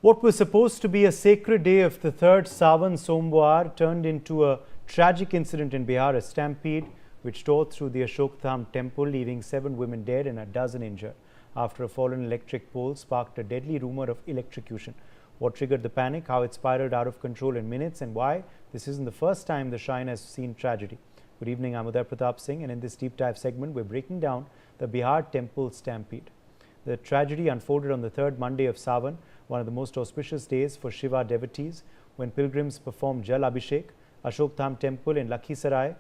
What was supposed to be a sacred day of the third Sawan Somwar turned into a tragic incident in Bihar, a stampede which tore through the Ashok Dham temple, leaving 7 women dead and a dozen injured after a fallen electric pole sparked a deadly rumor of electrocution. What triggered the panic, how it spiraled out of control in minutes, and why this isn't the first time the shrine has seen tragedy. Good evening, I'm Uday Pratap Singh, and in this deep dive segment, we're breaking down the Bihar temple stampede. The tragedy unfolded on the third Monday of Sawan, one of the most auspicious days for Shiva devotees, when pilgrims perform Jal Abhishek. Ashok Dham temple in Lakhisarai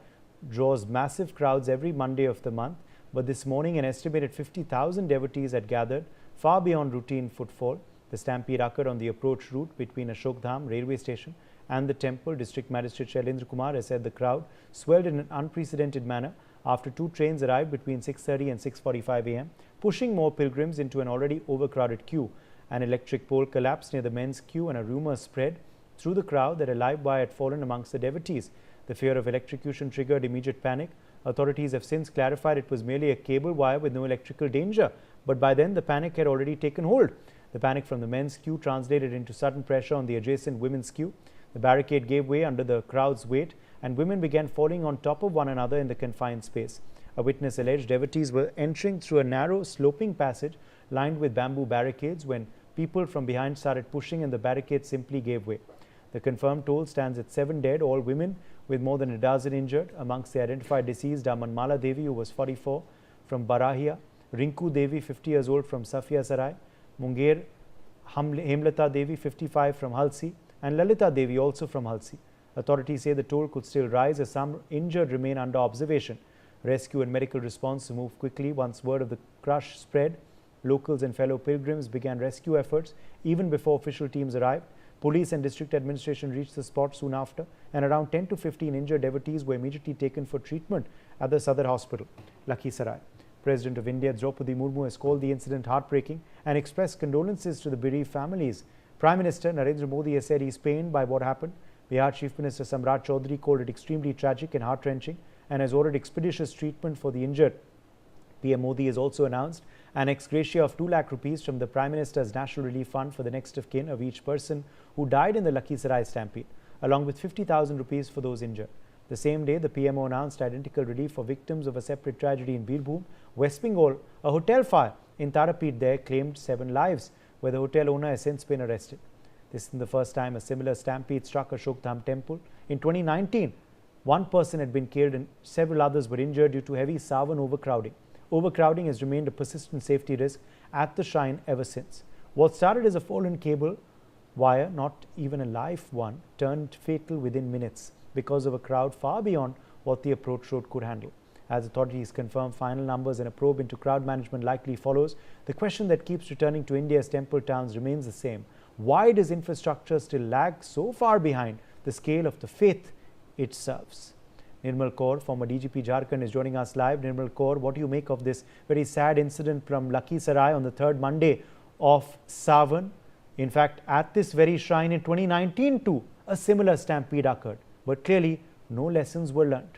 draws massive crowds every Monday of the month, but this morning an estimated 50,000 devotees had gathered, far beyond routine footfall. The stampede occurred on the approach route between Ashok Dham railway station and the temple. District Magistrate Shailendra Kumar has said the crowd swelled in an unprecedented manner after 2 trains arrived between 6:30 and 6:45 a.m., pushing more pilgrims into an already overcrowded queue. An electric pole collapsed near the men's queue and a rumor spread through the crowd that a live wire had fallen amongst the devotees. The fear of electrocution triggered immediate panic. Authorities have since clarified it was merely a cable wire with no electrical danger, but by then the panic had already taken hold. The panic from the men's queue translated into sudden pressure on the adjacent women's queue. The barricade gave way under the crowd's weight, and women began falling on top of one another in the confined space. A witness alleged devotees were entering through a narrow, sloping passage lined with bamboo barricades when people from behind started pushing and the barricade simply gave way. The confirmed toll stands at 7 dead, all women, with more than a dozen injured. Amongst the identified deceased are Manmala Devi, who was 44, from Barahia; Rinku Devi, 50 years old, from Safia Sarai; Munger Hemlata Devi, 55, from Halsi; and Lalita Devi, also from Halsi. Authorities say the toll could still rise as some injured remain under observation. Rescue and medical response moved quickly once word of the crush spread. Locals and fellow pilgrims began rescue efforts even before official teams arrived. Police and district administration reached the spot soon after, and around 10 to 15 injured devotees were immediately taken for treatment at the Sadar Hospital, Lakhisarai. President of India Draupadi Murmu has called the incident heartbreaking and expressed condolences to the bereaved families. Prime Minister Narendra Modi has said he's pained by what happened. Bihar Chief Minister Samrat Chaudhary called it extremely tragic and heart-wrenching and has ordered expeditious treatment for the injured. PM Modi has also announced an ex gratia of 2 lakh rupees from the Prime Minister's National Relief Fund for the next of kin of each person who died in the Lakhisarai stampede, along with 50,000 rupees for those injured. The same day, the PMO announced identical relief for victims of a separate tragedy in Birbhum, West Bengal. A hotel fire in Tarapet there claimed 7 lives, where the hotel owner has since been arrested. This isn't the first time a similar stampede struck Ashok Dham temple. In 2019, 1 person had been killed and several others were injured due to heavy Sawan overcrowding. Overcrowding has remained a persistent safety risk at the shrine ever since. What started as a fallen cable wire, not even a live one, turned fatal within minutes because of a crowd far beyond what the approach road could handle. As authorities confirm final numbers and a probe into crowd management likely follows, the question that keeps returning to India's temple towns remains the same. Why does infrastructure still lag so far behind the scale of the faith it serves? Nirmal Kaur, former DGP Jharkhand, is joining us live. Nirmal Kaur, what do you make of this very sad incident from Lakhisarai on the third Monday of Sawan? In fact, at this very shrine in 2019 too, a similar stampede occurred. But clearly, no lessons were learnt.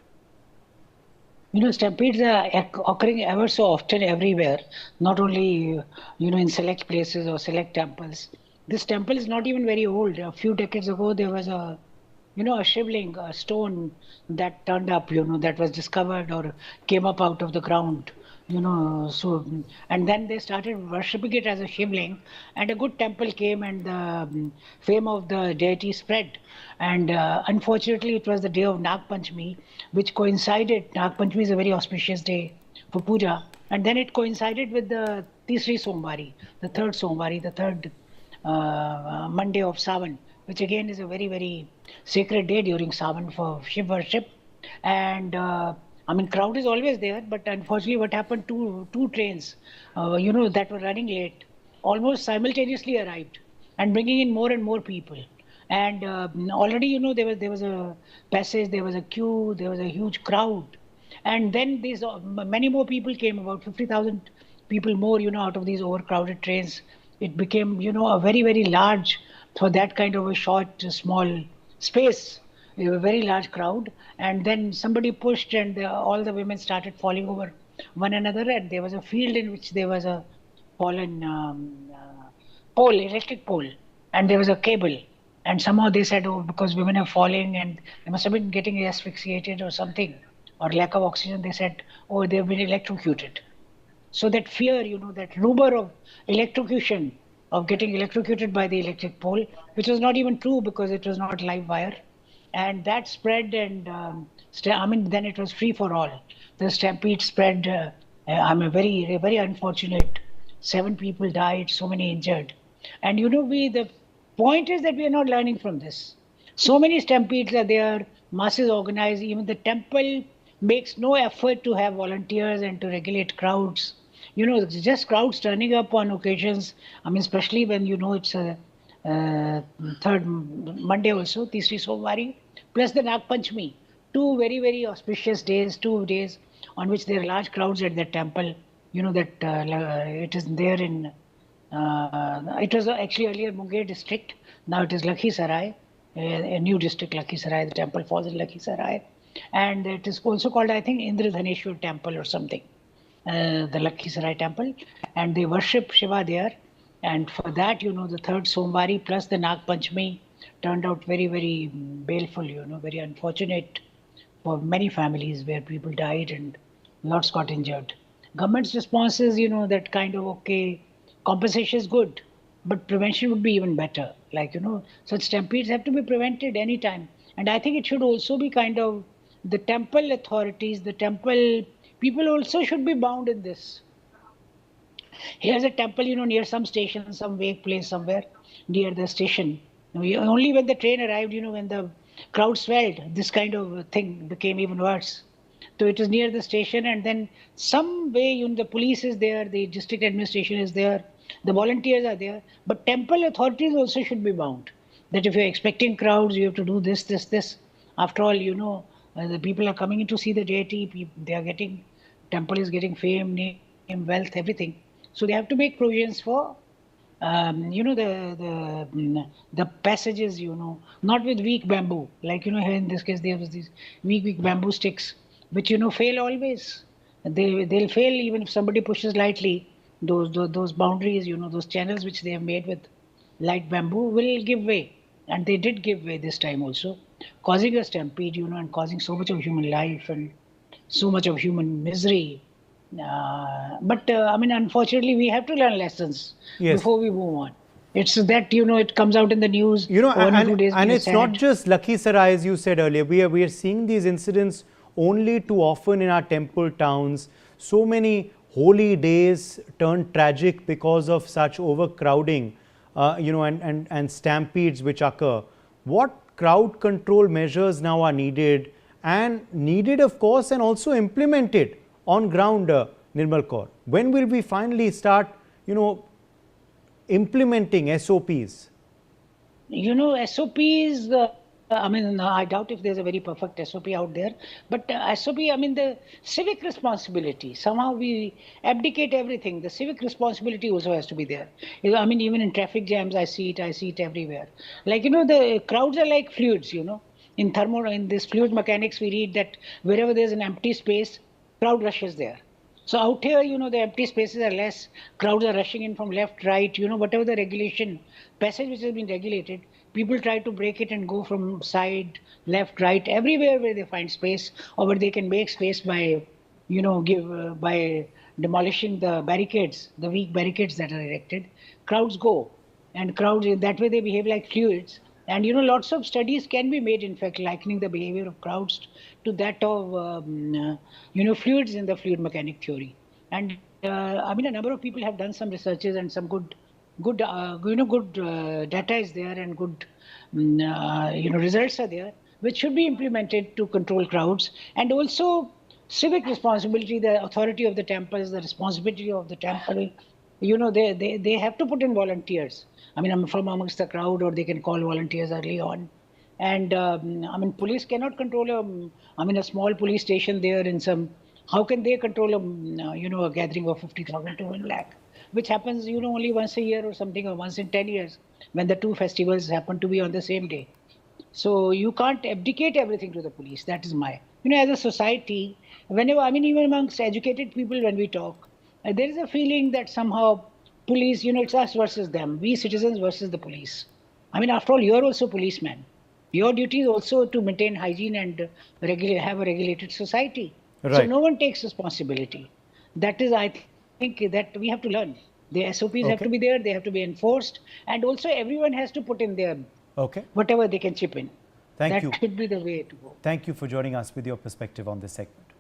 You know, stampedes are occurring ever so often everywhere, not only, in select places or select temples. This temple is not even very old. A few decades ago, there was a shivling, a stone that turned up, that was discovered or came up out of the ground, and then they started worshipping it as a shivling, and a good temple came and the fame of the deity spread. And unfortunately, it was the day of Nag Panchami, which coincided. Nag Panchami is a very auspicious day for puja, and then it coincided with the Tisri Somwari, the third Somwari, the third Monday of Sawan, which again is a very, very sacred day during Sawan for Shiv worship. And crowd is always there, but unfortunately what happened, two trains, that were running late, almost simultaneously arrived and bringing in more and more people. And already, there was a passage, there was a queue, there was a huge crowd. And then these many more people came, about 50,000 people more, out of these overcrowded trains. It became, a very, very large, for that kind of a short, small space, a very large crowd. And then somebody pushed and all the women started falling over one another. And there was a field in which there was a fallen pole, electric pole. and there was a cable. And somehow they said, oh, because women are falling and they must have been getting asphyxiated or something, or lack of oxygen, they said, oh, they've been electrocuted. So that fear, that rumor of electrocution, of getting electrocuted by the electric pole, which was not even true because it was not live wire. And that spread, and then it was free for all. The stampede spread. I'm a very unfortunate. 7 people died, so many injured. And the point is that we are not learning from this. So many stampedes are there, masses organized, even the temple makes no effort to have volunteers and to regulate crowds. It's just crowds turning up on occasions. I mean, especially when it's a third Monday also, Tisri Somvari, plus the Nag Panchami. 2 very auspicious days, 2 days on which there are large crowds at the temple. It is there in, it was actually earlier Munger district, now it is Lakhisarai, a new district, Lakhisarai. The temple falls in Lakhisarai. And it is also called, I think, Indradhaneshwar temple or something, the Lakhisarai temple. And they worship Shiva there. And for that, the third Somvari plus the Nag Panchami turned out very baleful, very unfortunate for many families where people died and lots got injured. Government's response is, that kind of, okay, compensation is good, but prevention would be even better. Like, such stampedes have to be prevented anytime. And I think it should also be kind of the temple authorities, the temple people also should be bound in this. Here's a temple, near some station, some vague place somewhere near the station. Only when the train arrived, when the crowd swelled, this kind of thing became even worse. So it is near the station, and then some way, the police is there, the district administration is there, the volunteers are there, but temple authorities also should be bound. That if you're expecting crowds, you have to do this. After all, the people are coming in to see the deity. They are getting, temple is getting fame, name, wealth, everything. So they have to make provisions for, the passages, not with weak bamboo. Like, here in this case, there was these weak bamboo sticks, which, fail always. They'll fail even if somebody pushes lightly. Those boundaries, those channels which they have made with light bamboo will give way. And they did give way this time also, causing a stampede, and causing so much of human life and so much of human misery. But unfortunately, we have to learn lessons Yes. before we move on. It's that, it comes out in the news. And it's not just Lakhisarai, as you said earlier. We are seeing these incidents only too often in our temple towns. So many holy days turn tragic because of such overcrowding, and stampedes which occur. What crowd control measures now are needed, of course, and also implemented on ground, Nirmal Kaur? When will we finally start, implementing SOPs? SOPs, I doubt if there's a very perfect SOP out there. But SOP, the civic responsibility, somehow we abdicate everything. The civic responsibility also has to be there. Even in traffic jams, I see it everywhere. Like, the crowds are like fluids, in this fluid mechanics, we read that wherever there's an empty space, crowd rushes there. So out here, the empty spaces are less, crowds are rushing in from left, right, whatever the regulation, passage which has been regulated, people try to break it and go from side, left, right, everywhere where they find space, or where they can make space by, by demolishing the barricades, the weak barricades that are erected. Crowds go, and crowds, that way they behave like fluids. And lots of studies can be made, in fact, likening the behavior of crowds to that of fluids in the fluid mechanic theory. And a number of people have done some researches, and some good data is there, and good results are there, which should be implemented to control crowds. And also civic responsibility, the authority of the temples, the responsibility of the temple, they have to put in volunteers. I'm from amongst the crowd, or they can call volunteers early on. And police cannot control a small police station there in some. How can they control a gathering of 50,000 to 1 lakh, which happens only once a year or something, or once in 10 years, when the 2 festivals happen to be on the same day. So you can't abdicate everything to the police. That is my, as a society, whenever, even amongst educated people, when we talk, there is a feeling that somehow police, it's us versus them, we citizens versus the police. I mean, after all, you're also policeman. Your duty is also to maintain hygiene and have a regulated society. So Right. no one takes responsibility. That is, I think, that we have to learn. The SOPs have Okay. to be there, they have to be enforced, and also everyone has to put in their Okay. whatever they can chip in. Thank That you. should be the way to go. Thank you for joining us with your perspective on this segment.